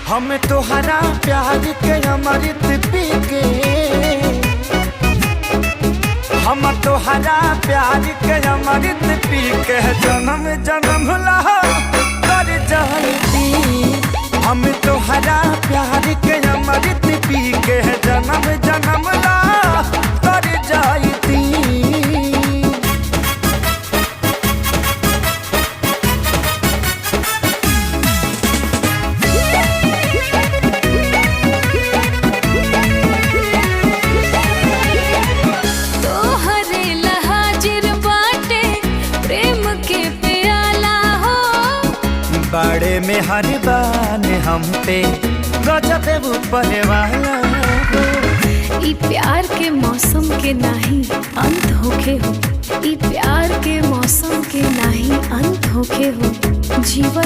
हम तोहरा प्यार के अमृत पी के, हम तोहरा प्यार के अमृत पी के जन्म जन्म ला कर जाती। हम तोहरा प्यार के अमृत पी के जन्म जन्म ला कर जाती। बड़े में हर बान हम पे गजब ऊपर वाला हो। ई प्यार के मौसम के नाही अंत होखे हो, ई प्यार के मौसम के नाही अंत होखे हो। जीवन